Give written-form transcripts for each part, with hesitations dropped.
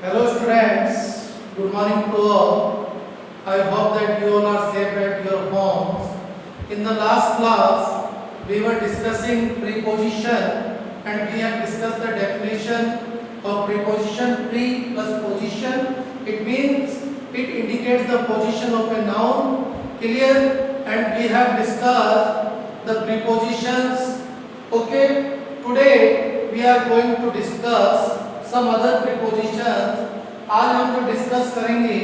Hello students, good morning to all. I hope that you all are safe at your homes. In the last class, we were discussing preposition and we have discussed the definition of preposition. Pre plus position, it means it indicates the position of a noun. Clear? And we have discussed the prepositions. Okay, today we are going to discuss some other prepositions. आज हम जो discuss करेंगे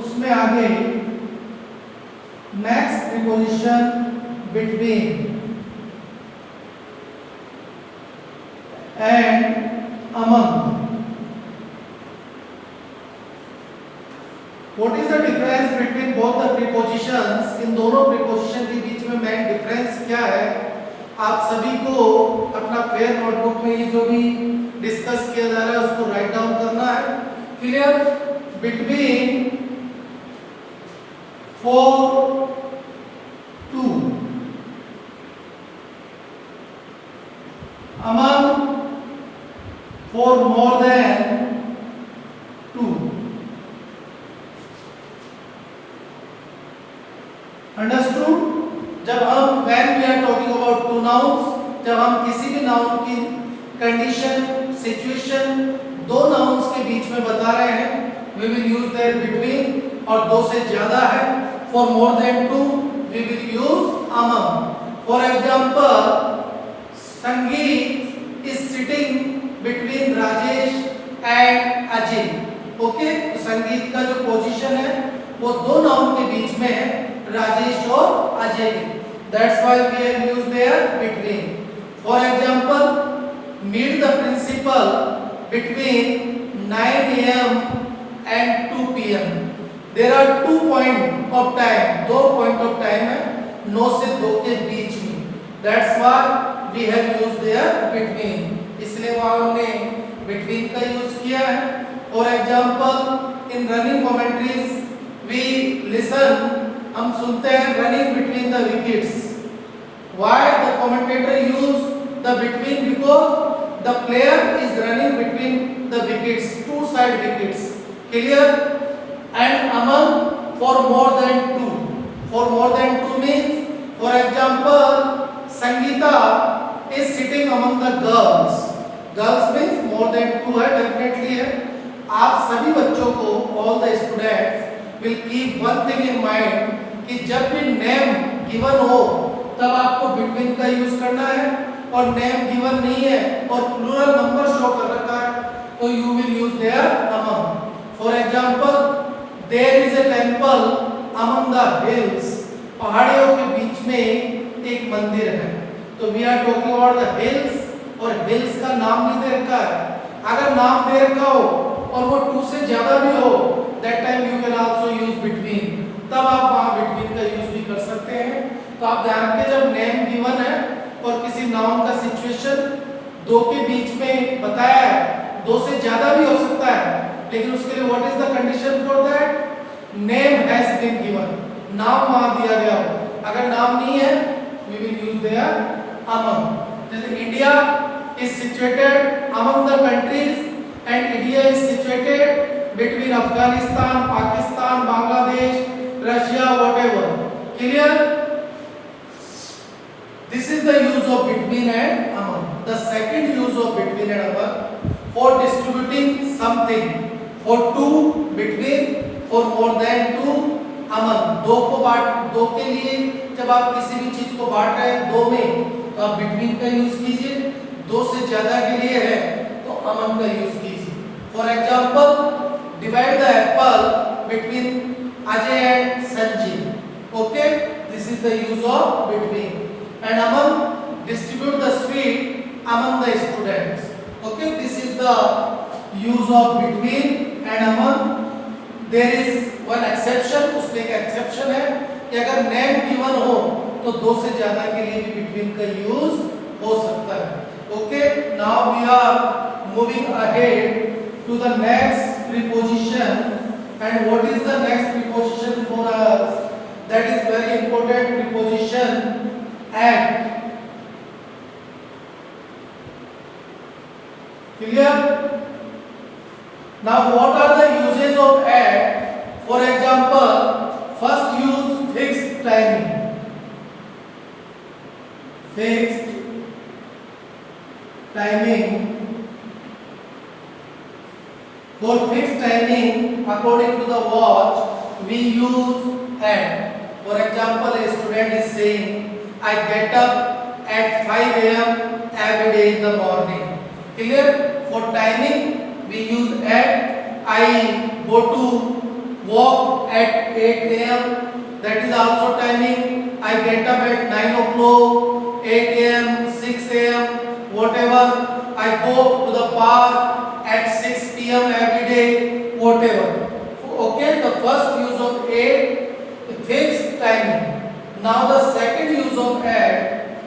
उसमें आगे next preposition between and among. What is the difference between both the prepositions? इन दोनों preposition के बीच में मेन डिफरेंस क्या है? आप सभी को अपना फेयर नोटबुक में ये जो भी डिस्कस किया जा रहा है उसको राइट डाउन करना है. Clear? Between 4 2 among 4 more than 2. Understood? जब हम when we are talking about two nouns, जब हम किसी भी नाउन की कंडीशन सिचुएशन दो नाउन्स के बीच में बता रहे हैं, we will use their between. और दो से ज्यादा है, for more than two we will use among. For example, Sangeet is sitting between Rajesh and Ajay. Okay, तो संगीत का जो पोजीशन है वो दो नाउन के बीच में है, राजेश और अजय के. That's why we have used their between. For example, meet the principal between 9 a.m. and 2 p.m. There are 2 point of time. दो point of time है 9 से 2 के बीच में. That's why we have used their between. इसलिए वहाँ हमने between का use किया है. For example, in running commentaries we listen. हम सुनते हैं running between the wickets. Why the commentator use the between? Because the player is running between the wickets, two side wickets. Clear? And among for more than two. For more than two means, for example, Sangeeta is sitting among the girls. Girls means more than two है, definitely है. आप सभी बच्चों को all the students will keep one thing in mind कि जब भी name given हो तब आपको between का यूज करना है, और name given नहीं है और plural number शो कर रखा है तो you will use their among. For example, there is a temple among the hills. पहाड़ियों के बीच में एक मंदिर है. तो we are talking about the hills, और hills का नाम नहीं दे रखा है. अगर नाम दे रखा हो और वो 2 से ज्यादा भी हो, that time you can also use between. तब आप वहाँ between का यूज भी कर सकते हैं. तो आप ध्यान रखिए, जब नेम गिवन है और किसी नाउन का सिचुएशन दो के बीच में बताया है, 2 से ज्यादा भी हो सकता है, लेकिन उसके लिए what is the condition for that? Name has been given. नाम वहां दिया गया हो. अगर नाम नहीं है we will use there among. जैसे India is situated among the countries and India is situated between Afghanistan, Pakistan, Bangladesh, Russia, whatever. Clear? This is the use of between and among. The second use of between and among, for distributing something. For two, between. For more than two, among. दो को बांट, दो के लिए जब आप किसी भी चीज को बांट रहे हैं दो में, तो आप between का यूज कीजिए. दो से ज्यादा के लिए है तो among का यूज कीजिए. For example, divide the apple between Ajay and Sanjeev. Okay, this is the use of between. And among, distribute the sweet among the students. Okay, this is the use of between and among. There is one exception. उसमें एक exception है कि अगर name given हो तो 2 से ज्यादा के लिए भी between का use हो सकता है. Okay, now we are moving ahead to the next preposition. And what is the next preposition for us? That is very important preposition, at. Clear? Now what are the uses of at? For example, first use fixed timing. Fixed timing. For fixed timing, according to the watch, we use at. For example, a student is saying, I get up at 5 a.m. every day in the morning. Clear? For timing, we use at. I go to walk at 8 a.m. That is also timing. I get up at 9 o'clock, 8 a.m., 6 a.m., whatever. I go to the park at 6 p.m. every day, whatever. Okay, the first use of at, fixed timing. Now the second use of at,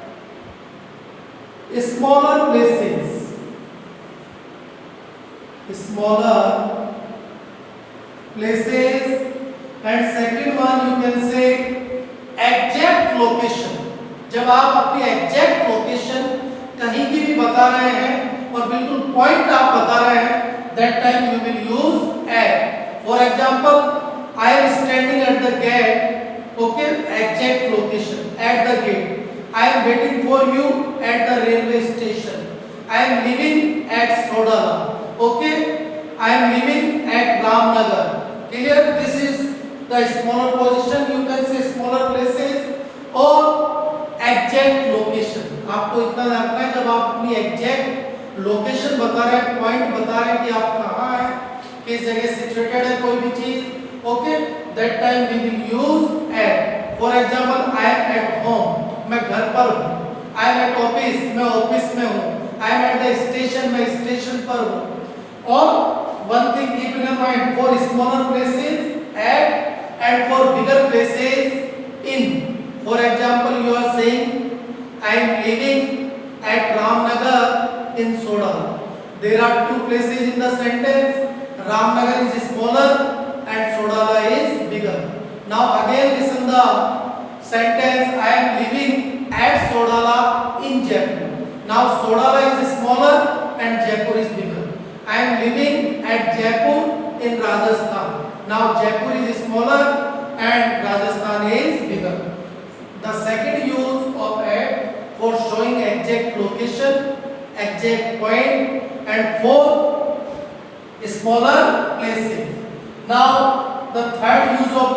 smaller places. Smaller places, and second one you can say exact location. जब आप अपनी exact location कहीं की भी बता रहे हैं और बिल्कुल पॉइंट आप बता रहे हैं, that time you will use at. For example, I am standing at the gate. Okay, exact location at the gate. I am waiting for you at the railway station. I am living at Sodala. Okay, I am living at Ramnagar. Clear? This is the smaller position. You can say smaller places or exact location. आपको इतना रखना है, जब आप अपनी exact location बता रहे हैं, point बता रहे हैं कि आप कहाँ हैं, किस जगह situated है कोई भी चीज, okay, that time we will use at. For example, I am at home. मैं घर पर हूँ. I am at office. मैं ऑफिस में हूँ. I am at the station. मैं स्टेशन पर हूँ. और one thing keep in mind, for smaller places at, and for bigger places in. For example, you are saying I am living at Ramnagar in Sodala. There are two places in the sentence. Ramnagar is smaller and Sodala is bigger. Now again listen the sentence, I am living at Sodala in Jaipur. Now Sodala is smaller and Jaipur is bigger. I am living at Jaipur in Rajasthan. Now Jaipur is smaller and Rajasthan is bigger. The second use of at for showing exact location, exact point, and for smaller places. Now the third use of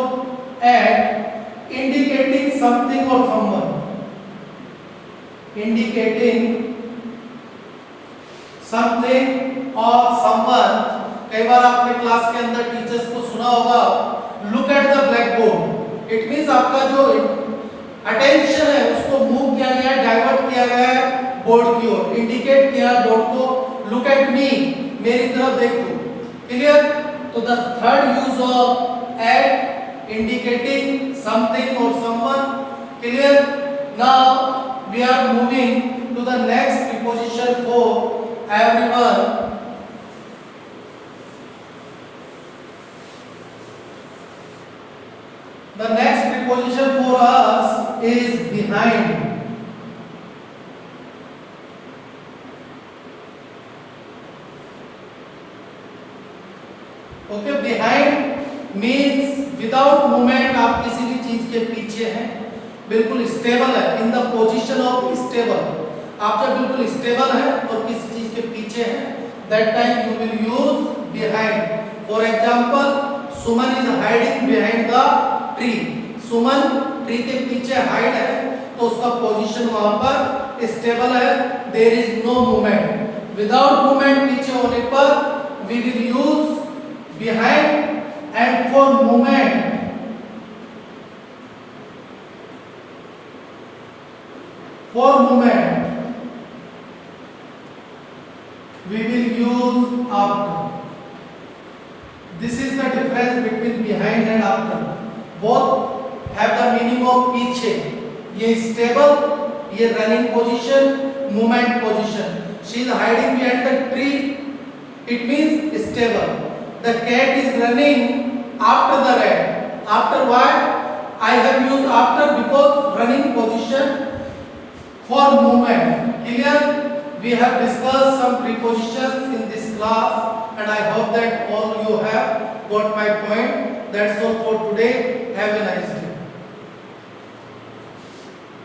at, indicating something or someone. Indicating something और someone. कई बार आपने class के अंदर teachers को सुना होगा, look at the blackboard. It means आपका जो अटेंशन है उसको मूव किया गया है, डाइवर्ट किया गया है बोर्ड की ओर, इंडिकेट किया बोर्ड को, look at me, मेरी तरफ देखो. क्लियर? तो the third use of at, indicating something or someone. Clear? Now we are moving to the next preposition for everyone. The next preposition for us is behind. Okay, behind means without movement. आप किसी भी चीज के पीछे हैं, बिल्कुल stable है, in the position of stable. आप जब बिल्कुल स्टेबल है और किसी चीज के पीछे हैं, that time you will use behind. For example, Suman is hiding behind the tree. Suman tree के पीछे हाइड है, तो उसका पोजीशन वहां पर स्टेबल है, there is no movement. Without movement पीछे होने पर we will use behind, and for movement we will use after. This is the difference between behind and after. Both have the meaning of पीछे. ये stable, ये running position, movement position. She is hiding behind the tree. It means stable. The cat is running after the rat. After what? I have used after because running position for movement. Clear? We have discussed some prepositions in this class, and I hope that that all you have got my point. That's all for today. Have a nice day.